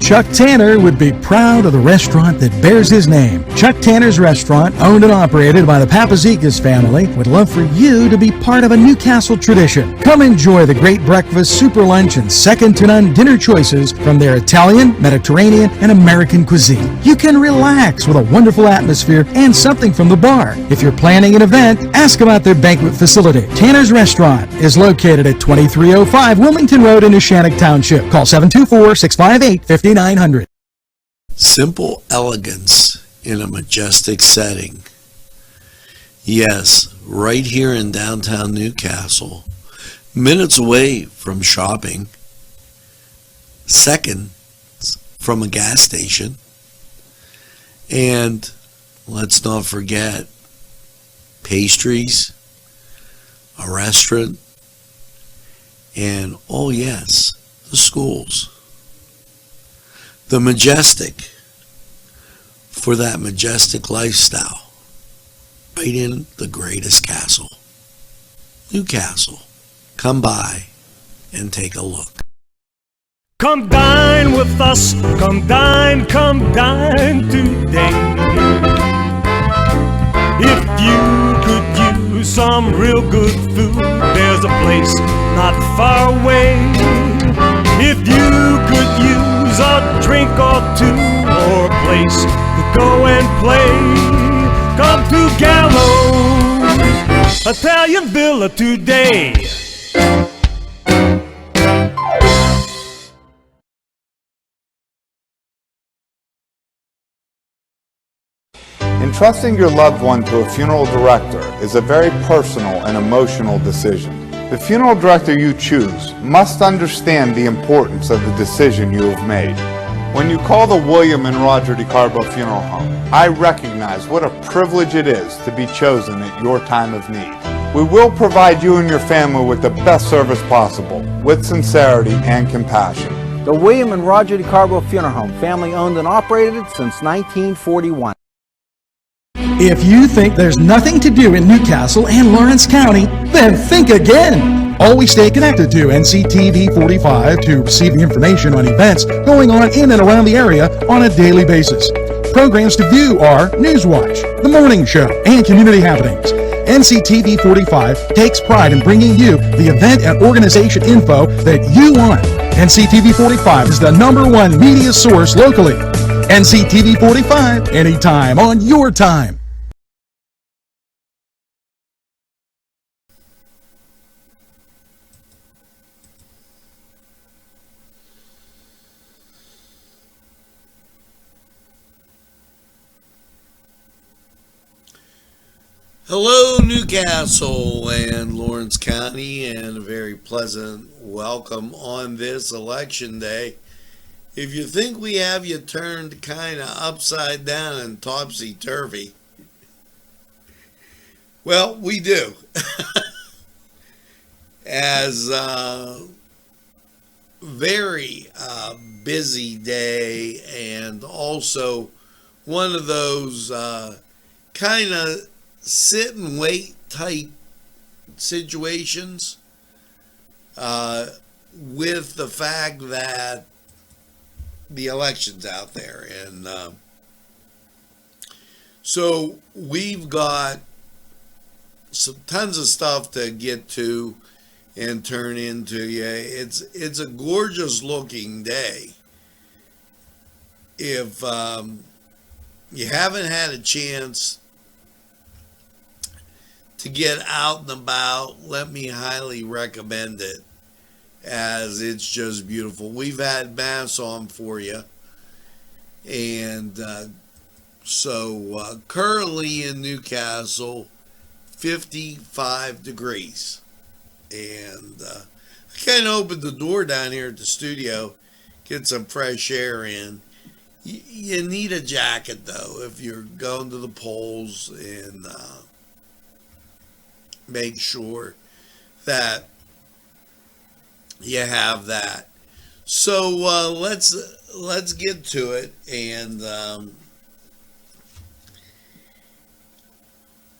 Chuck Tanner would be proud of the restaurant that bears his name. Chuck Tanner's Restaurant, owned and operated by the Papazikas family, would love for you to be part of a Newcastle tradition. Come enjoy the great breakfast, super lunch, and second-to-none dinner choices from their Italian, Mediterranean, and American cuisine. You can relax with a wonderful atmosphere and something from the bar. If you're planning an event, ask about their banquet facility. Tanner's Restaurant is located at 2305 Wilmington Road in Neshannock Township. Call 724-658-5900. Simple elegance in a majestic setting. Yes, right here in downtown Newcastle, minutes away from shopping, seconds from a gas station, and let's not forget pastries, a restaurant, and oh yes, the schools. The majestic for that majestic lifestyle, right in the greatest castle, Newcastle. Come by and take a look. Come dine with us, come dine today. If you could use some real good food, there's a place not far away. If you could use a drink or two, or a place to go and play, come to Gallows Italian Villa today. Entrusting your loved one to a funeral director is a very personal and emotional decision. The funeral director you choose must understand the importance of the decision you have made. When you call the William and Roger DeCarbo Funeral Home, I recognize what a privilege it is to be chosen at your time of need. We will provide you and your family with the best service possible, with sincerity and compassion. The William and Roger DeCarbo Funeral Home, family owned and operated since 1941. If you think there's nothing to do in Newcastle and Lawrence County, then think again. Always stay connected to NCTV45 to receive the information on events going on in and around the area on a daily basis. Programs to view are Newswatch, The Morning Show, and Community Happenings. NCTV45 takes pride in bringing you the event and organization info that you want. NCTV45 is the #1 media source locally. NCTV45, anytime on your time. Hello, Newcastle and Lawrence County, and a very pleasant welcome on this election day. If you think we have you turned kind of upside down and topsy-turvy, well, we do. As a very busy day, and also one of those kind of sit and wait type situations, with the fact that the election's out there, and so we've got some tons of stuff to get to and turn into. It's a gorgeous looking day. If you haven't had a chance to get out and about, let me highly recommend it, as it's just beautiful. We've had mass on for you, and so currently in Newcastle, 55 degrees, and I kind of opened the door down here at the studio, get some fresh air in. You need a jacket though if you're going to the polls, and make sure that you have that. So let's get to it, and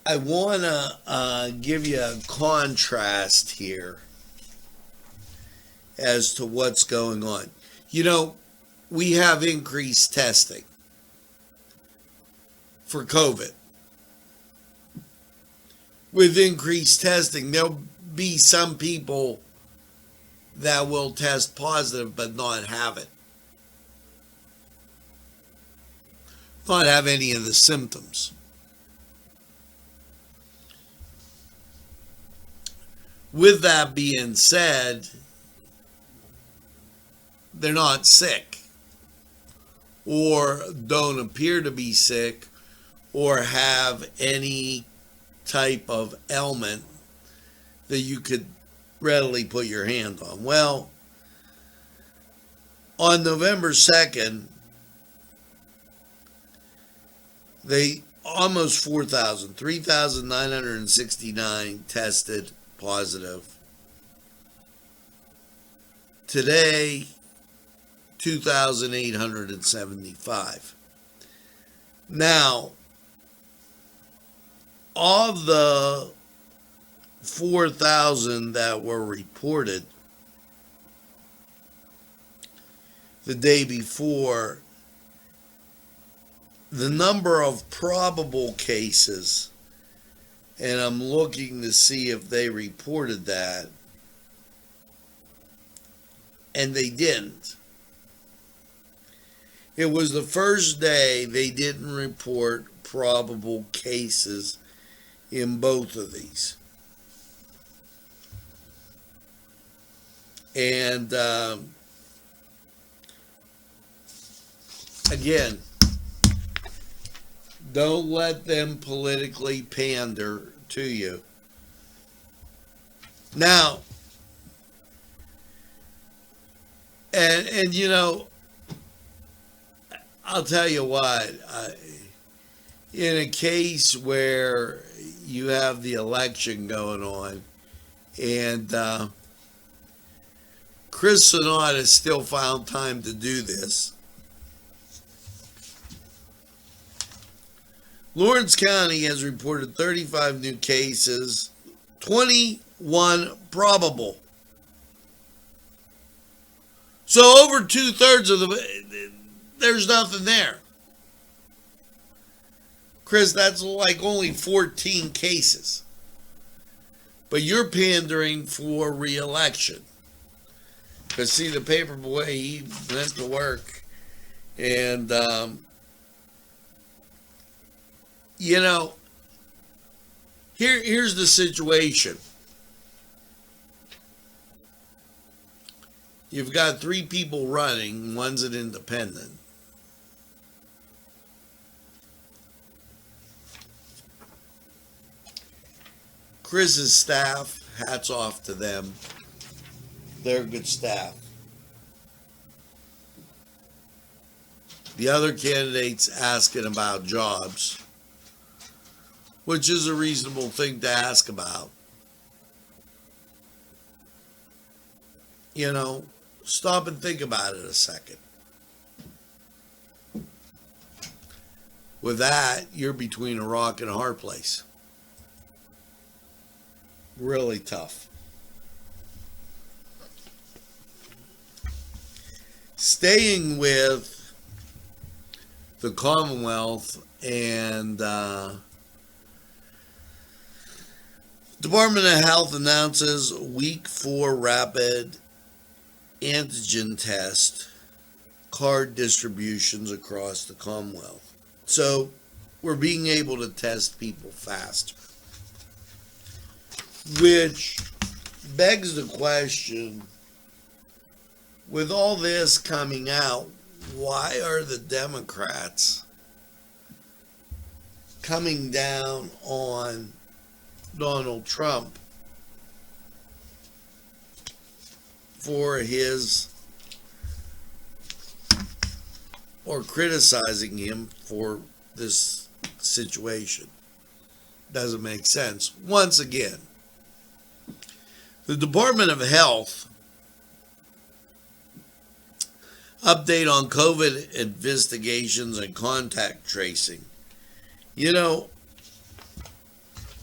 I want to give you a contrast here as to what's going on. You know, we have increased testing for COVID. With increased testing, there'll be some people that will test positive but not have it. Not have any of the symptoms. With that being said, they're not sick or don't appear to be sick or have any type of ailment that you could readily put your hand on. Well, on November 2nd, they almost 4,000, 3,969 tested positive. Today, 2,875. Now, of the 4,000 that were reported the day before, the number of probable cases, and I'm looking to see if they reported that, and they didn't. It was the first day they didn't report probable cases in both of these. And again, don't let them politically pander to you. Now, and you know, I'll tell you what, in a case where you have the election going on and Chris Sinat has still found time to do this. Lawrence County has reported 35 new cases, 21 probable. So over 2/3 of there's nothing there. Chris, that's like only 14 cases. But you're pandering for re-election. Because see, the paper boy, he went to work and you know, here's the situation. You've got 3 people running, one's an independent. Chris's staff, hats off to them. They're good staff. The other candidates asking about jobs, which is a reasonable thing to ask about. You know, stop and think about it a second. With that, you're between a rock and a hard place. Really tough. Staying with the Commonwealth and Department of Health announces week 4 rapid antigen test card distributions across the Commonwealth. So we're being able to test people faster. Which begs the question, with all this coming out, why are the Democrats coming down on Donald Trump for his, or criticizing him for this situation? Doesn't make sense. Once again, the Department of Health update on COVID investigations and contact tracing. You know,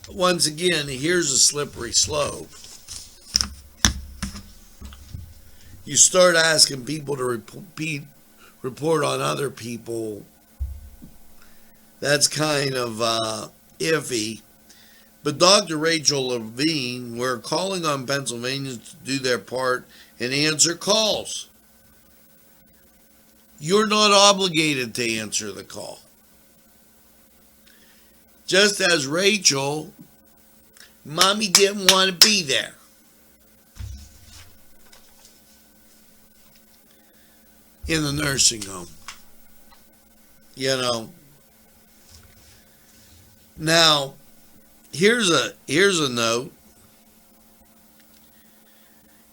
once again, here's a slippery slope. You start asking people to report on other people, that's kind of iffy. But Dr. Rachel Levine, we're calling on Pennsylvanians to do their part and answer calls. You're not obligated to answer the call. Just as Rachel, Mommy didn't want to be there. In the nursing home. You know. Now, here's a note.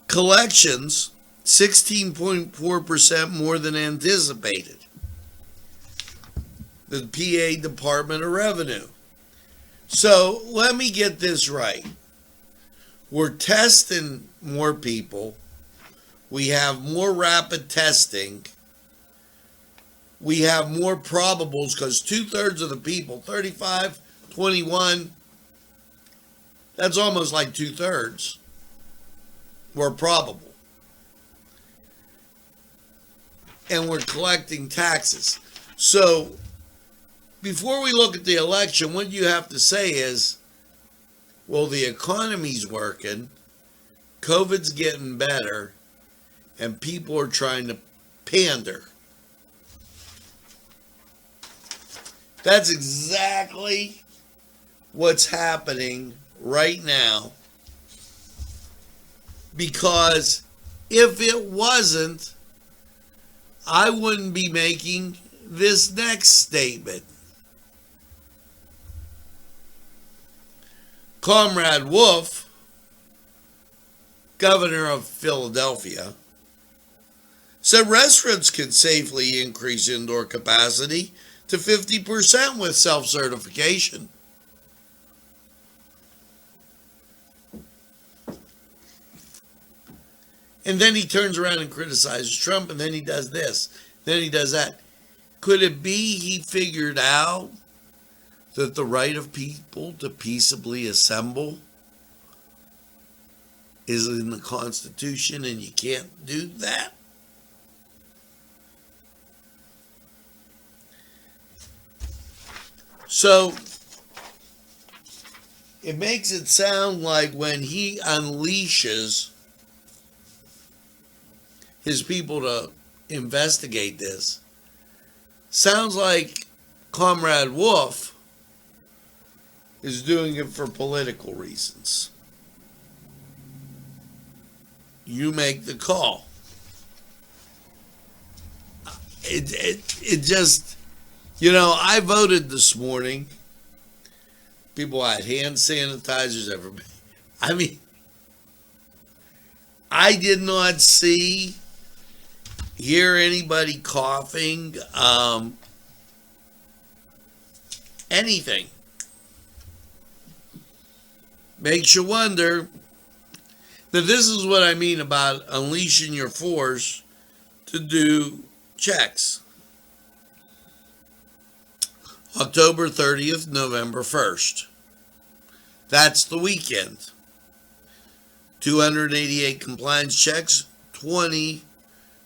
Collections 16.4% more than anticipated. The PA Department of Revenue. So let me get this right. We're testing more people. We have more rapid testing. We have more probables because 2/3 of the people, 35, 21, that's almost like 2/3, were probable. And we're collecting taxes. So before we look at the election, what you have to say is, well, the economy's working, COVID's getting better, and people are trying to pander. That's exactly what's happening right now. Because if it wasn't, I wouldn't be making this next statement. Comrade Wolf, governor of Philadelphia, said restaurants can safely increase indoor capacity to 50% with self-certification. And then he turns around and criticizes Trump, and then he does this, then he does that. Could it be he figured out that the right of people to peaceably assemble is in the Constitution and you can't do that? So it makes it sound like when he unleashes his people to investigate this, sounds like Comrade Wolf is doing it for political reasons. You make the call. It just, you know, I voted this morning. People had hand sanitizers, everybody. I mean, I did not hear anybody coughing, anything. Makes you wonder. Now, this is what I mean about unleashing your force to do checks. October 30th, November 1st. That's the weekend. 288 compliance checks, 20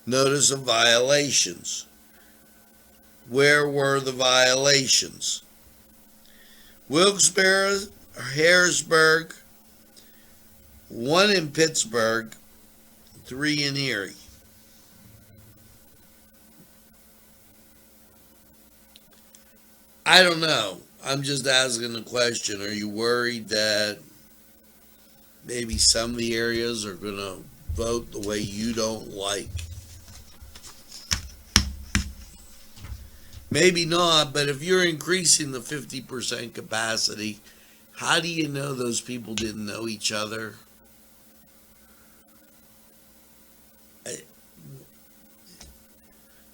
notice of violations. Where were the violations? Wilkes-Barre, Harrisburg, 1 in Pittsburgh, 3 in Erie. I don't know. I'm just asking the question. Are you worried that maybe some of the areas are going to vote the way you don't like? Maybe not, but if you're increasing the 50% capacity, how do you know those people didn't know each other?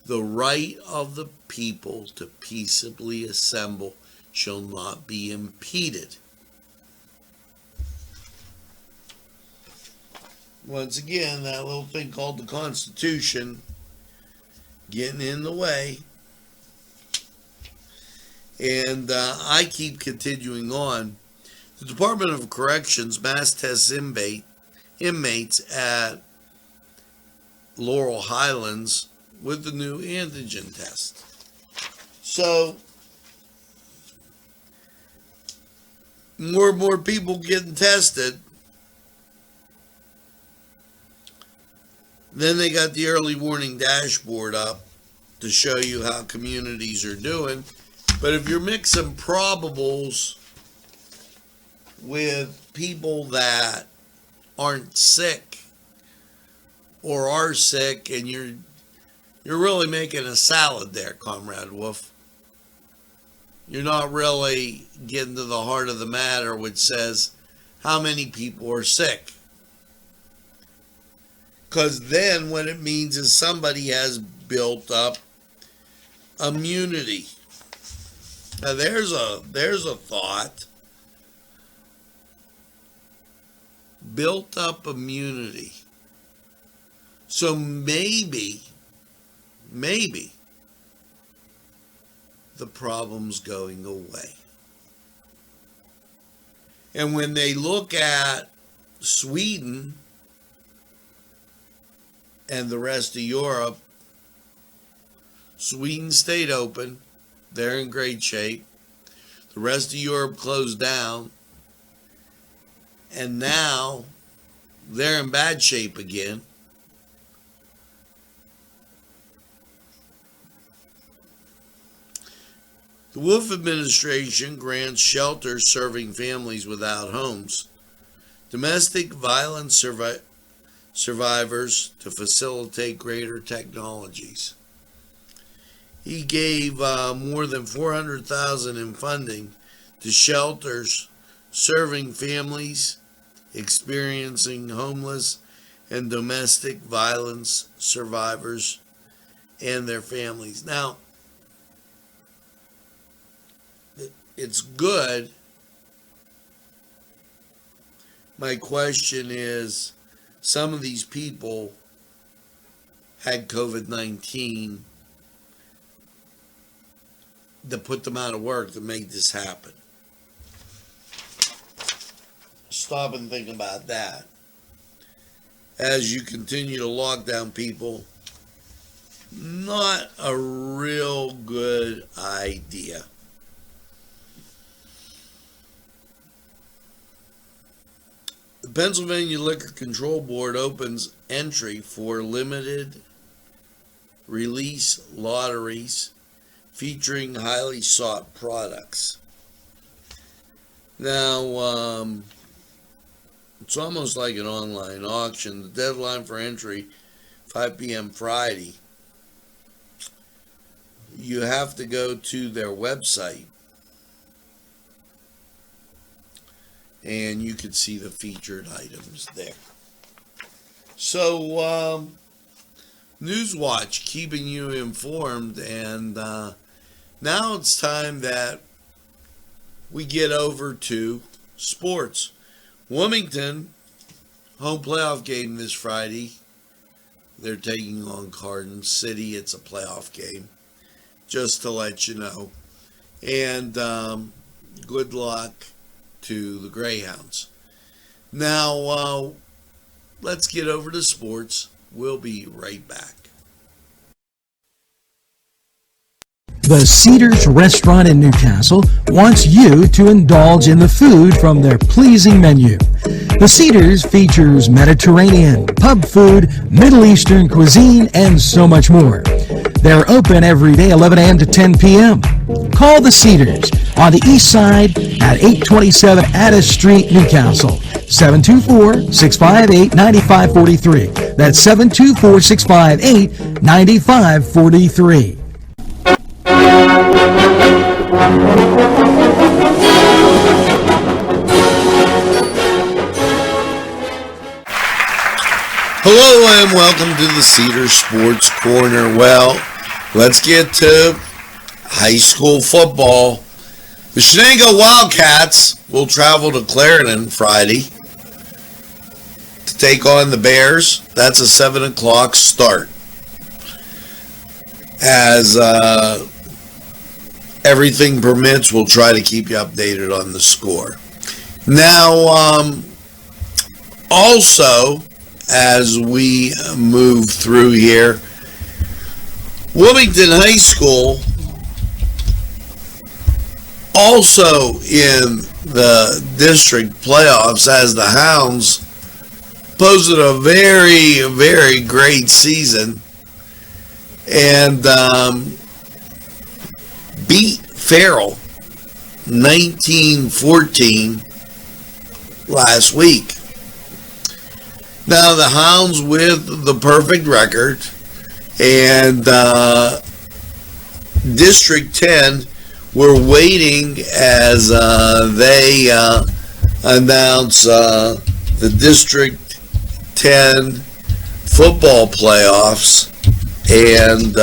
The right of the people to peaceably assemble shall not be impeded. Once again, that little thing called the Constitution getting in the way. And I keep continuing on. The Department of Corrections mass tests inmates at Laurel Highlands with the new antigen test. So, more and more people getting tested. Then they got the early warning dashboard up to show you how communities are doing. But if you're mixing probables with people that aren't sick or are sick, and you're really making a salad there, Comrade Wolf. You're not really getting to the heart of the matter, which says how many people are sick. Because then what it means is somebody has built up immunity. Now there's a thought. Built up immunity. So maybe the problem's going away. And when they look at Sweden and the rest of Europe, Sweden stayed open. They're in great shape. The rest of Europe closed down. And now they're in bad shape again. The Wolf administration grants shelter serving families without homes, domestic violence survivors to facilitate greater technologies. He gave more than $400,000 in funding to shelters serving families experiencing homeless and domestic violence survivors and their families. Now, it's good. My question is, some of these people had COVID-19 that put them out of work that made this happen. Stop and think about that. As you continue to lock down people, not a real good idea. The Pennsylvania Liquor Control Board opens entry for limited release lotteries featuring highly sought products. Now, it's almost like an online auction. The deadline for entry, 5 p.m. Friday. You have to go to their website, and you can see the featured items there. So, Newswatch keeping you informed, and now it's time that we get over to sports. Wilmington, home playoff game this Friday. They're taking on Garden City. It's a playoff game, just to let you know. And good luck to the Greyhounds. Now, let's get over to sports. We'll be right back. The Cedars Restaurant in Newcastle wants you to indulge in the food from their pleasing menu. The Cedars features Mediterranean, pub food, Middle Eastern cuisine, and so much more. They're open every day, 11 a.m. to 10 p.m. Call the Cedars on the east side at 827 Addis Street, Newcastle. 724-658-9543. That's 724-658-9543. Hello and welcome to the Cedar Sports Corner. Well, let's get to high school football. The Shenango Wildcats will travel to Clarendon Friday to take on the Bears. That's a 7 o'clock start. As everything permits, we'll try to keep you updated on the score. Now, also, as we move through here, Wilmington High School, also in the district playoffs as the Hounds, posted a very, very great season and beat Farrell 19-14 last week. Now the Hounds with the perfect record, and District 10, we're waiting as they announce the District 10 football playoffs, and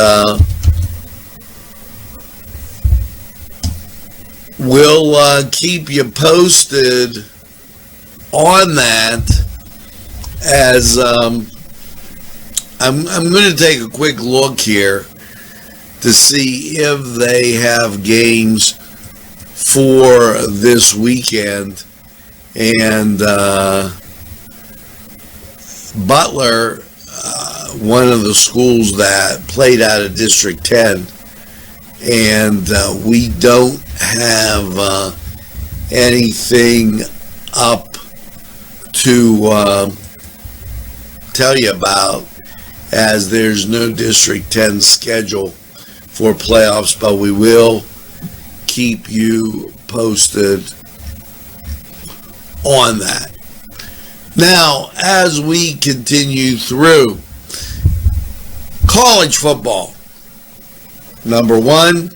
we'll keep you posted on that. As I'm going to take a quick look here to see if they have games for this weekend. And Butler, one of the schools that played out of District 10, and we don't have anything up to tell you about, as there's no District 10 schedule for playoffs, but we will keep you posted on that. Now, as we continue through college football, number 1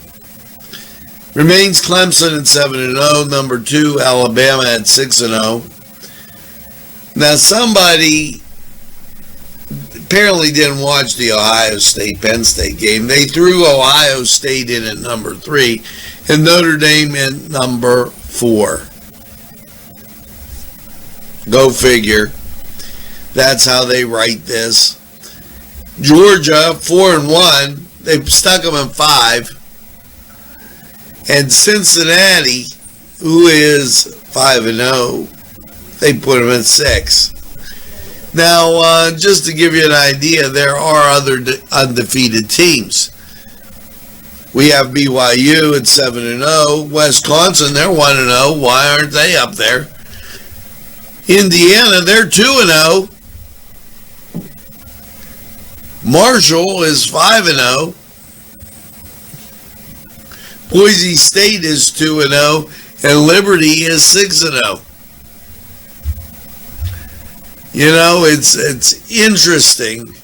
remains Clemson at 7-0. Number 2, Alabama at 6-0. Now, somebody apparently didn't watch the Ohio State-Penn State game. They threw Ohio State in at number 3 and Notre Dame at number 4. Go figure. That's how they write this. Georgia, 4-1. They stuck them at 5. And Cincinnati, who is 5-0, they put them at 6. Now, just to give you an idea, there are other undefeated teams. We have BYU at 7-0. Wisconsin, they're 1-0. Why aren't they up there? Indiana, they're 2-0. Marshall is 5-0. Boise State is 2-0. And Liberty is 6-0. You know, it's interesting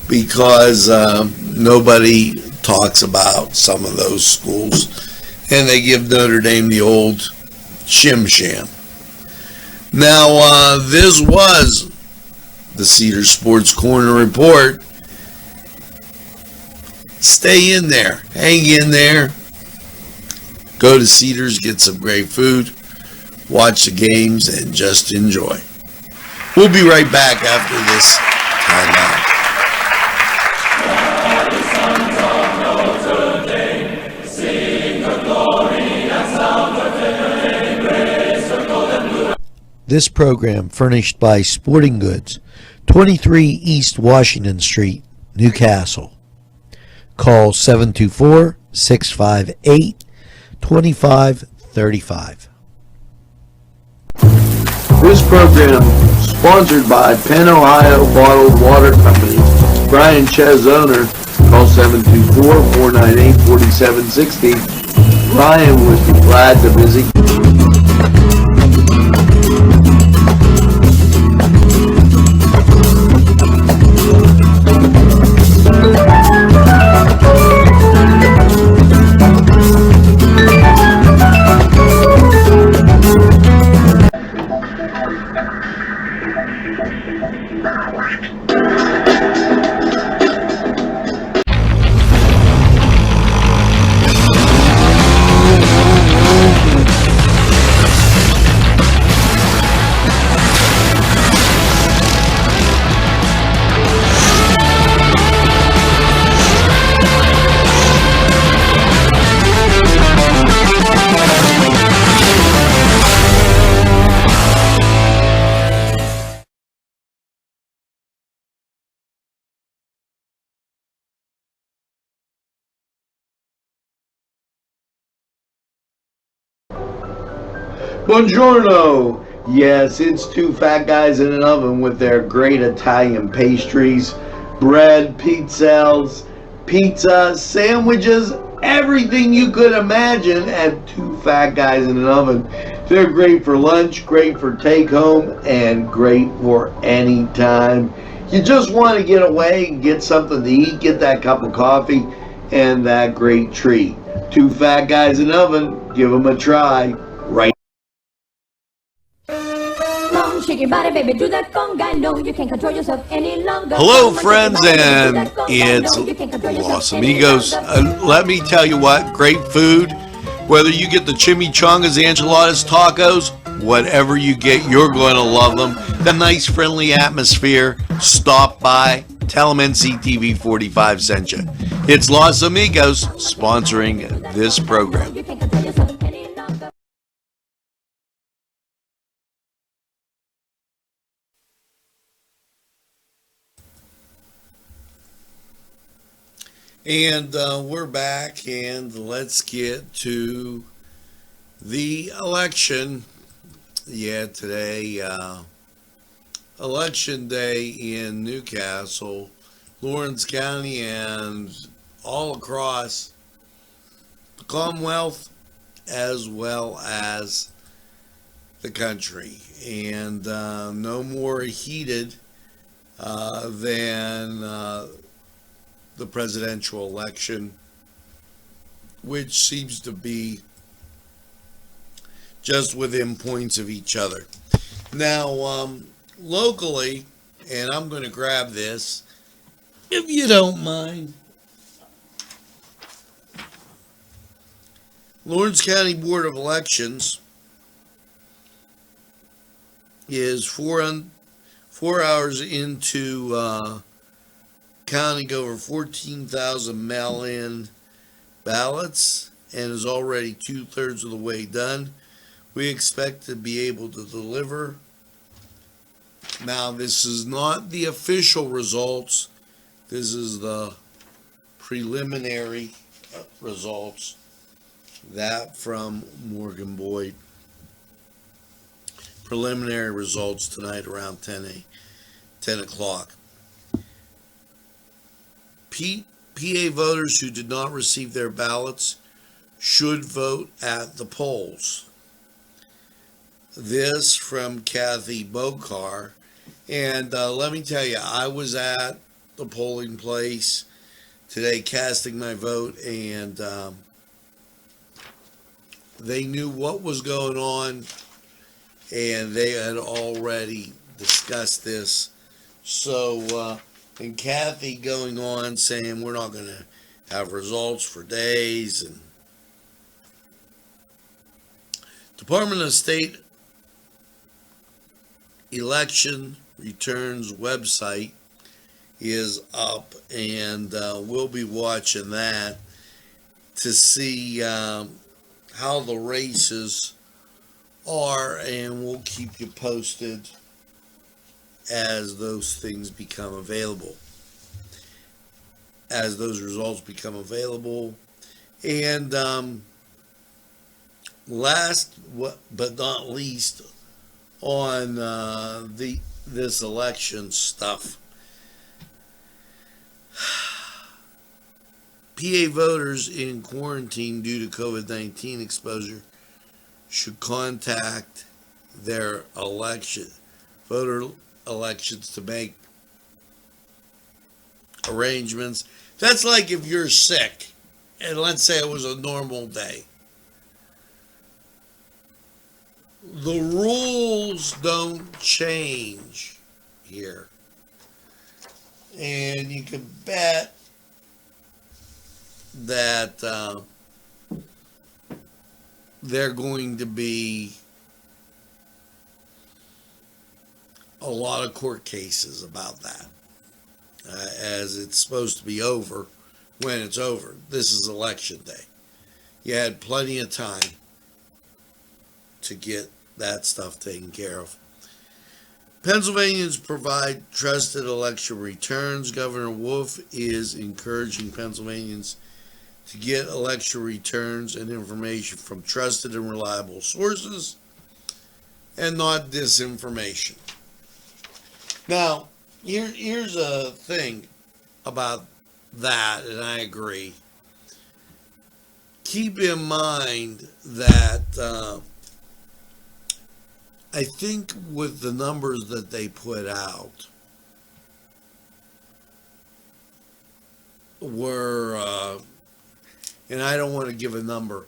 because nobody talks about some of those schools, and they give Notre Dame the old shim-sham. Now, this was the Cedar Sports Corner Report. Stay in there. Hang in there. Go to Cedars, get some great food. Watch the games and just enjoy. We'll be right back after this timeout. This program furnished by Sporting Goods, 23 East Washington Street, Newcastle. Call 724-658-2535. This program sponsored by Penn Ohio Bottled Water Company. Brian Ches, owner. Call 724-498-4760. Brian would be glad to visit. Buongiorno! Yes, it's two fat guys in an oven with their great Italian pastries, bread, pizzelles, pizza, sandwiches, everything you could imagine at two fat guys in an oven. They're great for lunch, great for take home, and great for any time. You just want to get away and get something to eat, get that cup of coffee, and that great treat. Two fat guys in an oven, give them a try. Right. Shake your body, baby, do that conga. No, you can't control yourself any longer. Hello, friends, and it's Los Amigos. Let me tell you what, great food. Whether you get the chimichangas, enchiladas, tacos, whatever you get, you're going to love them. The nice, friendly atmosphere. Stop by. Tell them NCTV45 sent you. It's Los Amigos sponsoring this program. You can't control yourself any longer. And we're back, and let's get to the election. Yeah, today, election day in Newcastle, Lawrence County, and all across the Commonwealth, as well as the country. And no more heated than the presidential election, which seems to be just within points of each other. Now, locally, and I'm going to grab this, if you don't mind. Lawrence County Board of Elections is 4 hours into counting over 14,000 mail-in ballots and is already 2/3 of the way done. We expect to be able to deliver. Now, this is not the official results. This is the preliminary results. That from Morgan Boyd. Preliminary results tonight around 10 o'clock. PA voters who did not receive their ballots should vote at the polls. This from Kathy Bokar. And let me tell you, I was at the polling place today casting my vote, and they knew what was going on, and they had already discussed this. So, and Kathy going on saying we're not going to have results for days. And Department of State election returns website is up, and we'll be watching that to see how the races are, and we'll keep you posted as those things become available, as those results become available. And last but not least on this election stuff, PA voters in quarantine due to COVID-19 exposure should contact their voter elections to make arrangements. That's like if you're sick, and let's say it was a normal day. The rules don't change here. And you can bet that they're going to be a lot of court cases about that, as it's supposed to be over when it's over. This is election day. You had plenty of time to get that stuff taken care of. Pennsylvanians provide trusted election returns. Governor Wolf is encouraging Pennsylvanians to get election returns and information from trusted and reliable sources. and not disinformation. Now, here's a thing about that, and I agree. Keep in mind that I think with the numbers that they put out were, and I don't want to give a number,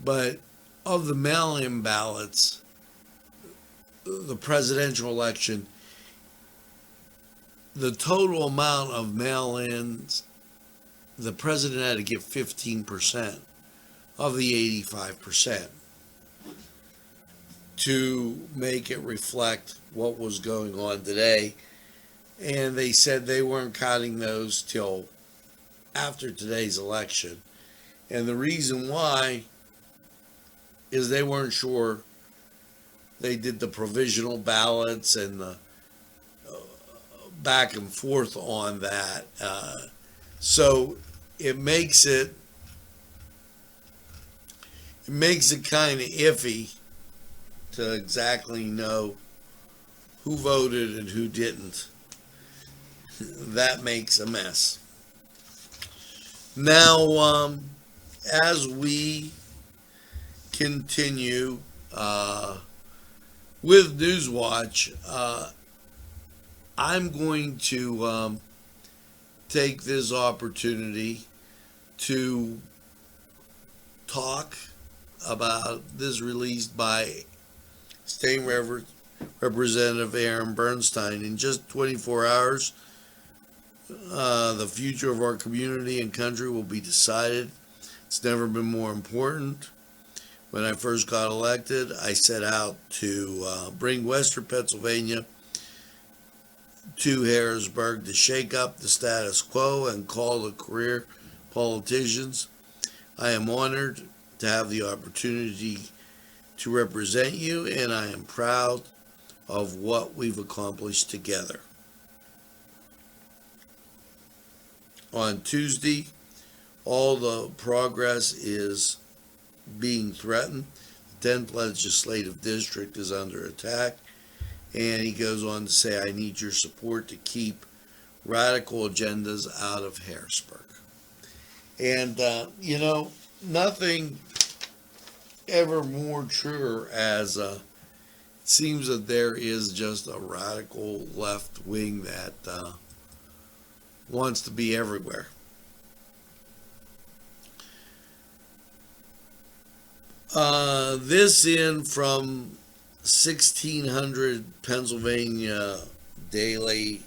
but of the mail-in ballots, the presidential election, the total amount of mail-ins, the president had to get 15% of the 85% to make it reflect what was going on today. And they said they weren't counting those till after today's election. And the reason why is they weren't sure. They did the provisional ballots and the back and forth on that. So it makes it kind of iffy to exactly know who voted and who didn't. That makes a mess. Now, as we continue with Newswatch, I'm going to take this opportunity to talk about this released by State Representative Aaron Bernstein. In just 24 hours, the future of our community and country will be decided. It's never been more important. When I first got elected, I set out to bring Western Pennsylvania to Harrisburg to shake up the status quo and call the career politicians. I am honored to have the opportunity to represent you, and I am proud of what we've accomplished together. On Tuesday, all the progress is being threatened. The 10th legislative district is under attack. And he goes on to say, I need your support to keep radical agendas out of Harrisburg. And, nothing ever more truer as it seems that there is just a radical left wing that wants to be everywhere. This in from 1600 Pennsylvania Daily,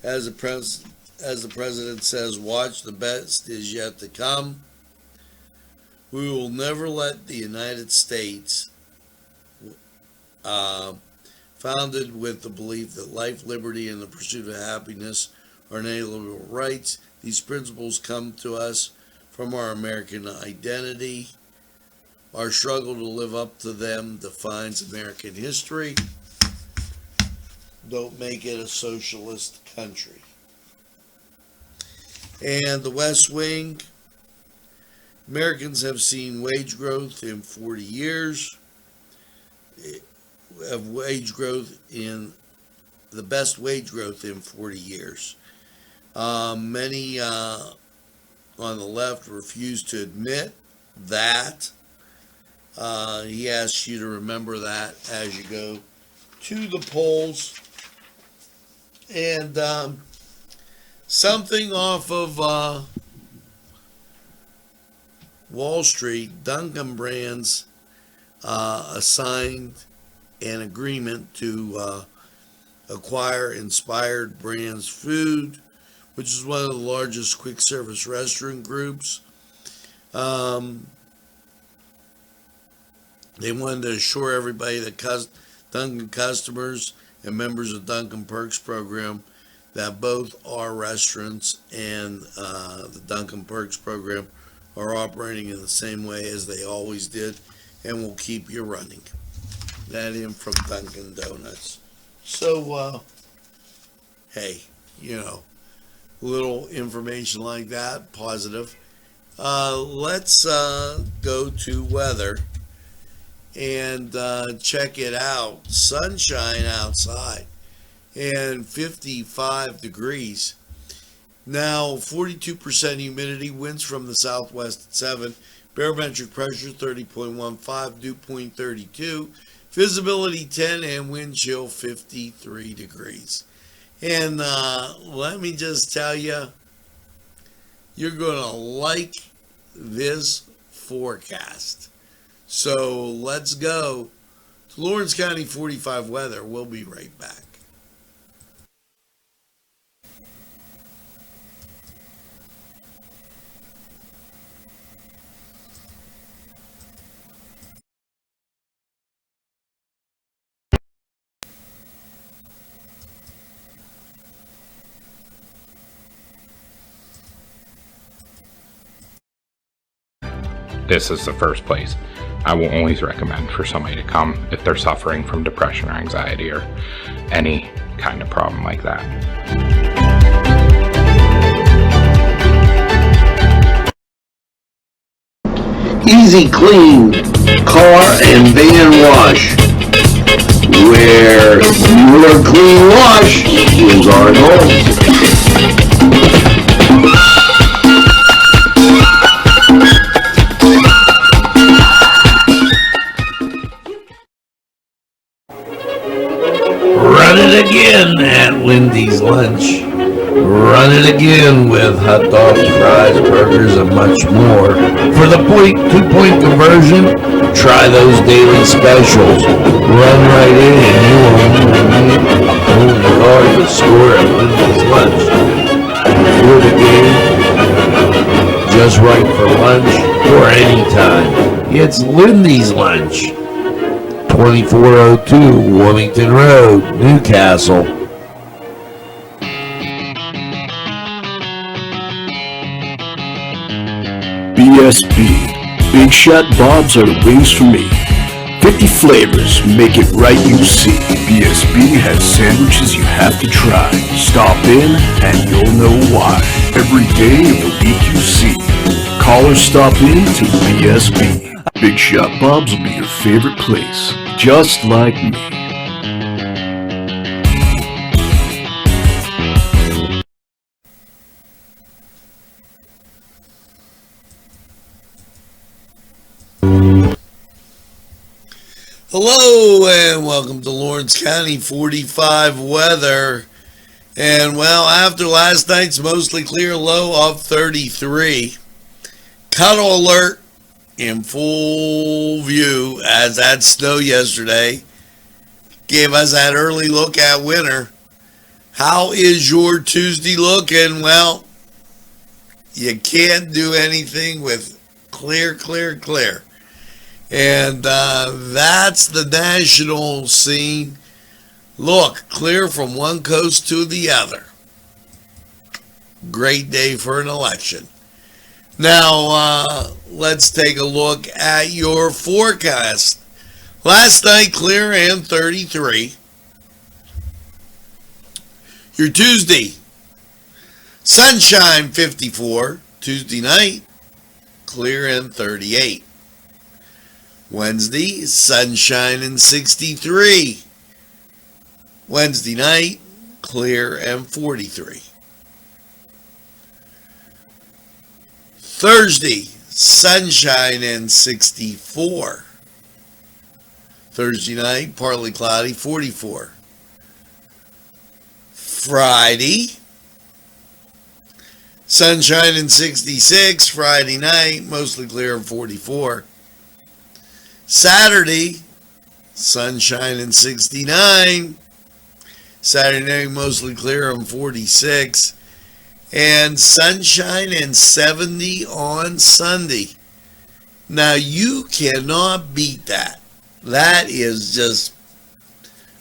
as the president says, watch, the best is yet to come. We will never let the United States, founded with the belief that life, liberty, and the pursuit of happiness are inalienable rights. These principles come to us from our American identity. Our struggle to live up to them defines American history. Don't make it a socialist country. And the West Wing, Americans have seen wage growth in 40 years, of wage growth in the best wage growth in 40 years. Many on the left refuse to admit that. He asks you to remember that as you go to the polls. And something off of Wall Street, Dunkin' Brands assigned an agreement to acquire Inspired Brands Food, which is one of the largest quick service restaurant groups. They wanted to assure everybody that Dunkin' customers and members of Dunkin' Perks program that both our restaurants and the Dunkin' Perks program are operating in the same way as they always did and will keep you running. That in from Dunkin' Donuts. So, hey, little information like that, positive. Let's go to weather. and check it out. Sunshine outside and 55 degrees. Now 42% humidity, winds from the southwest at 7, barometric pressure 30.15, dew point 32, visibility 10, and wind chill 53 degrees. And let me just tell you, you're going to like this forecast. So let's go to Lawrence County 45 weather. We'll be right back. This is the first place I will always recommend for somebody to come if they're suffering from depression or anxiety or any kind of problem like that. Easy Clean Car and Van Wash, where your clean wash is our goal. Run it again at Wendy's Lunch. Run it again with hot dogs, fries, burgers, and much more. For the 2-point conversion, try those daily specials. Run right in and you won't need the car to score at Wendy's Lunch. For the game, just right for lunch, or anytime. It's Wendy's Lunch. 2402 Wilmington Road, Newcastle. BSB. Big Shot Bobs are the wings for me. 50 flavors, make it right, you see. BSB has sandwiches you have to try. Stop in and you'll know why. Every day of the week you see. Call or stop in to BSB. Big Shot Bobs will be your favorite place, just like me. Hello and welcome to Lawrence County 45 weather. And well, after last night's mostly clear low of 33, cuddle alert in full view as that snow yesterday gave us that early look at winter. How is your Tuesday looking? Well, you can't do anything with clear. And that's the national scene. Look, clear from one coast to the other. Great day for an election. Now, let's take a look at your forecast. Last night, clear and 33. Your Tuesday, sunshine 54. Tuesday night, clear and 38. Wednesday, sunshine and 63. Wednesday night, clear and 43. Thursday, sunshine and 64. Thursday night, partly cloudy, 44. Friday, sunshine and 66. Friday night, mostly clear and 44. Saturday, sunshine and 69. Saturday night, mostly clear and 46. And sunshine and 70 on Sunday. Now, you cannot beat that. That is just,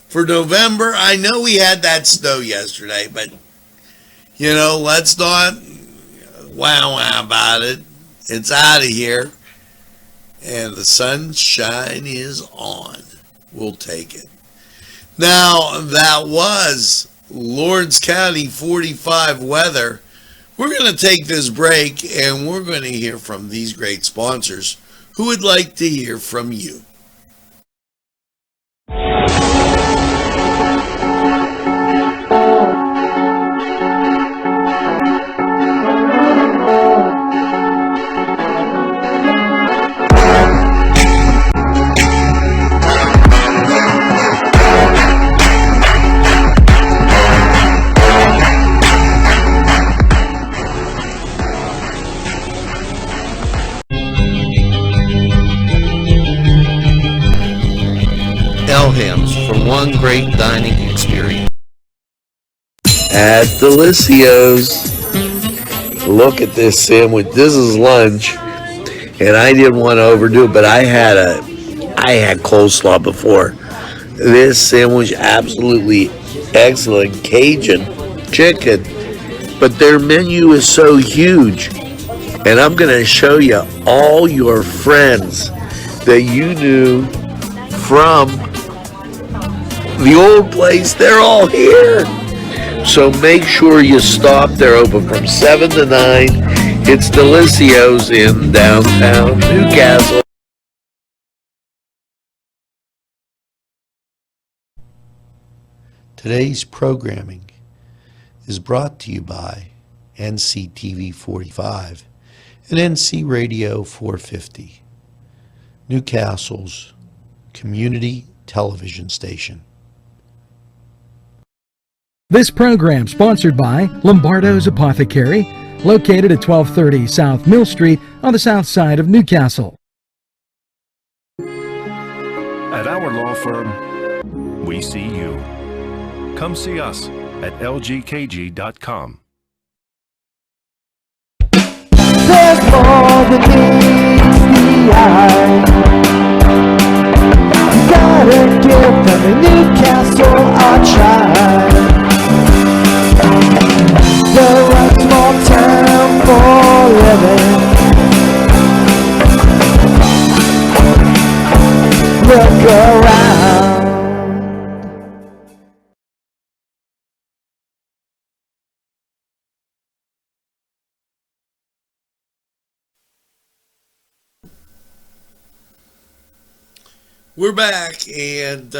for November, I know we had that snow yesterday, but, you know, let's not wow about it. It's out of here. And the sunshine is on. We'll take it. Now, that was Lawrence County 45 weather. We're going to take this break and we're going to hear from these great sponsors who would like to hear from you. great dining experience. At Delicio's. Look at this sandwich. This is lunch, and I didn't want to overdo it, but I had coleslaw before. This sandwich, absolutely excellent. Cajun chicken, but their menu is so huge, and I'm going to show you all your friends that you knew from the old place. They're all here. So make sure you stop. They're open from 7 to 9. It's Delicio's in downtown Newcastle. Today's programming is brought to you by NCTV45 and NC Radio 450, Newcastle's community television station. This program sponsored by Lombardo's Apothecary, located at 1230 South Mill Street on the south side of Newcastle. At our law firm, we see you. Come see us at lgkg.com. There's more than meets the eye. Gotta give them a Newcastle a try. The right small town for living. Look around. We're back, and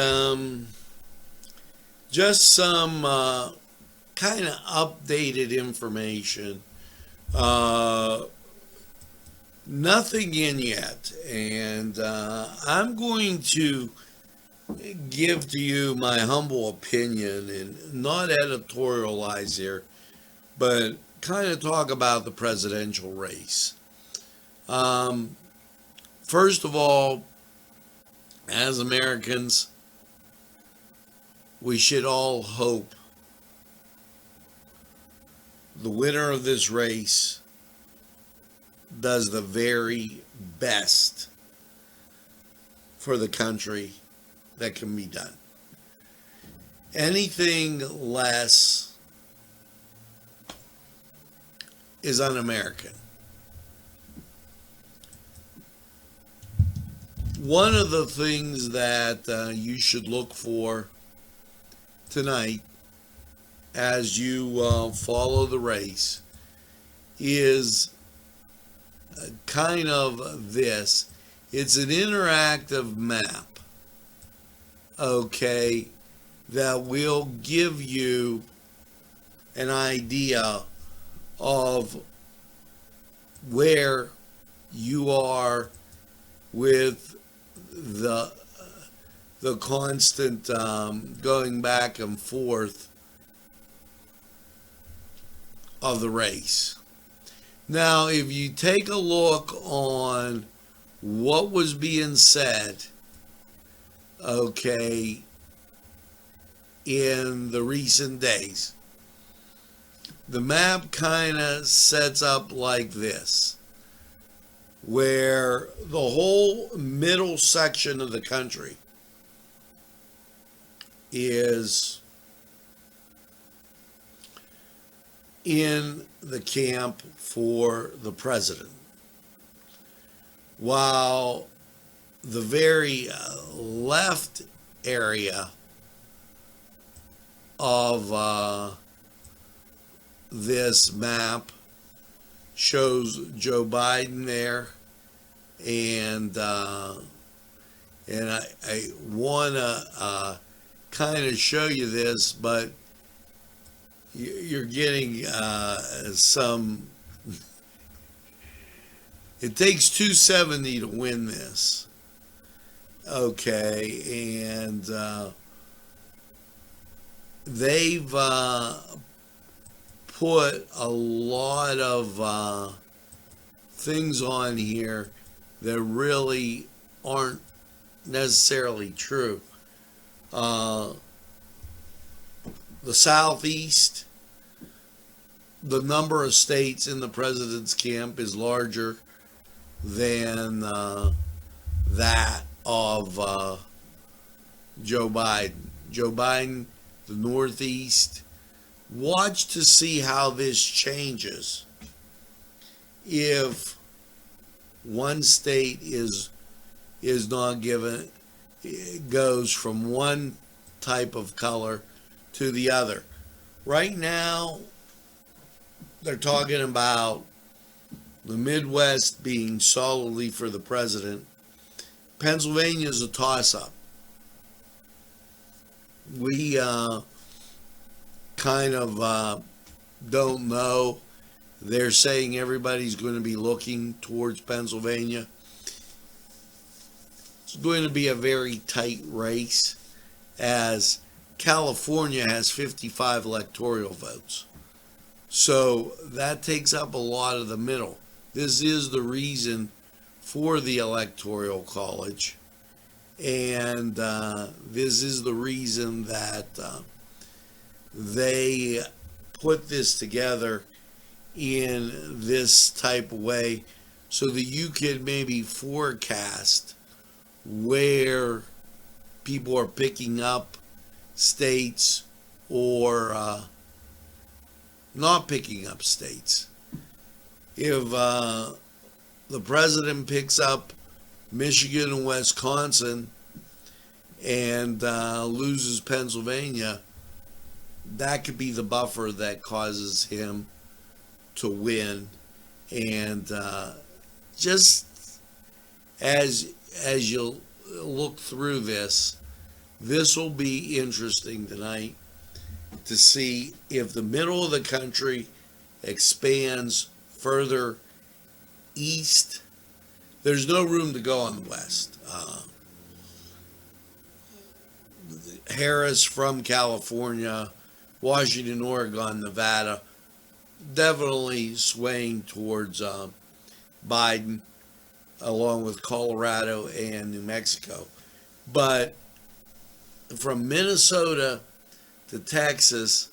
just some kind of updated information. Nothing in yet, and I'm going to give to you my humble opinion and not editorialize here, but kind of talk about the presidential race. First of all, as Americans, we should all hope the winner of this race does the very best for the country that can be done. Anything less is un-American. One of the things that you should look for tonight as you follow the race is kind of this. It's an interactive map, okay, that will give you an idea of where you are with the constant going back and forth of the race. Now, if you take a look on what was being said, okay, in the recent days, the map kind of sets up like this, where the whole middle section of the country is in the camp for the president, while the very left area of this map shows Joe Biden there, and I want to kind of show you this, but you're getting some. It takes 270 to win this, okay, and they've put a lot of things on here that really aren't necessarily true. the Southeast, the number of states in the president's camp is larger than that of Joe Biden. Joe Biden, the Northeast. Watch to see how this changes. If one state is not given, it goes from one type of color to the other. Right now, they're talking about the Midwest being solidly for the president. Pennsylvania is a toss-up. We kind of don't know. They're saying everybody's going to be looking towards Pennsylvania. It's going to be a very tight race, as California has 55 electoral votes. So that takes up a lot of the middle. This is the reason for the Electoral College. And this is the reason that they put this together in this type of way, so that you can maybe forecast where people are picking up states or not picking up states. If the president picks up Michigan and Wisconsin and loses Pennsylvania, that could be the buffer that causes him to win. And just as you look through this will be interesting tonight to see if the middle of the country expands further east. There's no room to go on the west. Harris from California, Washington, Oregon, Nevada, definitely swaying towards Biden, along with Colorado and New Mexico. But from Minnesota to Texas,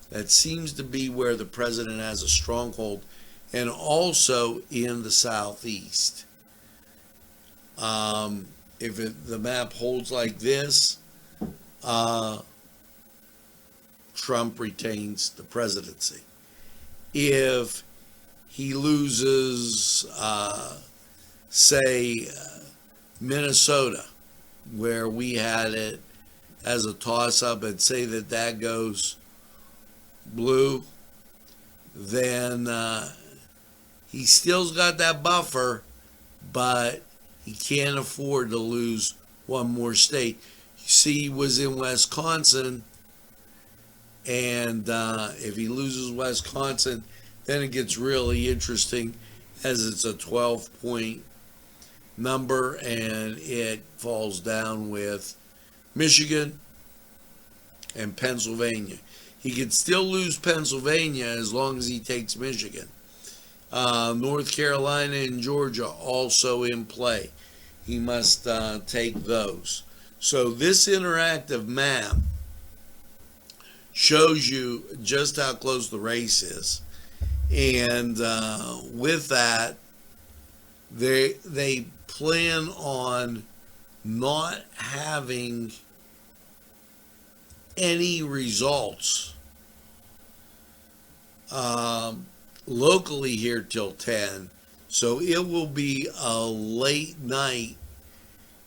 that seems to be where the president has a stronghold, and also in the Southeast. If the map holds like this, Trump retains the presidency. If he loses, say, Minnesota, where we had it as a toss-up, and say that goes blue, then he still's got that buffer, but he can't afford to lose one more state. You see, he was in Wisconsin, and if he loses Wisconsin, then it gets really interesting, as it's a 12-point number, and it falls down with Michigan and Pennsylvania. He could still lose Pennsylvania as long as he takes Michigan. North Carolina and Georgia also in play. He must take those. So this interactive map shows you just how close the race is. And with that, they plan on not having any results locally here till 10. So it will be a late night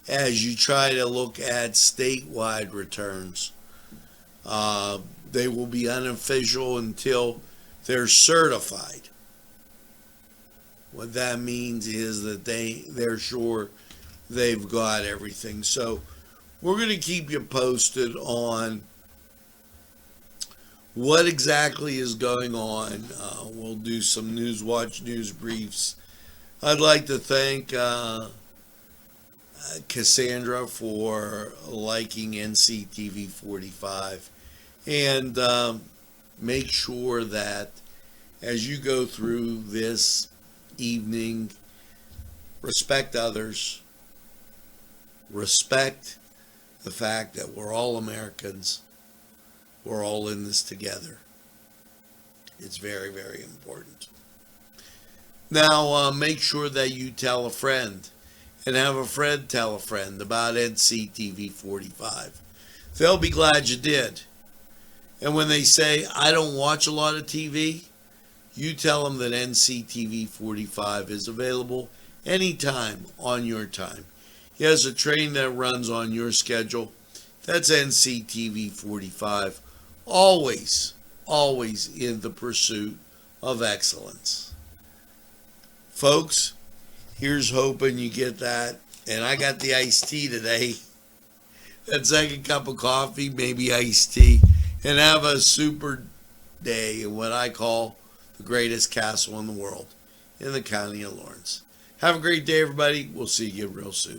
as you try to look at statewide returns. They will be unofficial until they're certified. What that means is that they're sure they've got everything. So we're going to keep you posted on what exactly is going on. We'll do some Newswatch news briefs. I'd like to thank Cassandra for liking NCTV45, and make sure that as you go through this evening, respect others, respect the fact that we're all Americans, We're all in this together. It's very, very important. Now, make sure that you tell a friend and have a friend tell a friend about NCTV45. They'll be glad you did. And when they say, I don't watch a lot of TV, you tell them that NCTV45 is available anytime on your time. He has a train that runs on your schedule. That's NCTV45. Always, always in the pursuit of excellence. Folks, here's hoping you get that. And I got the iced tea today. That second cup of coffee, maybe iced tea. And have a super day in what I call the greatest castle in the world, in the county of Lawrence. Have a great day, everybody. We'll see you real soon.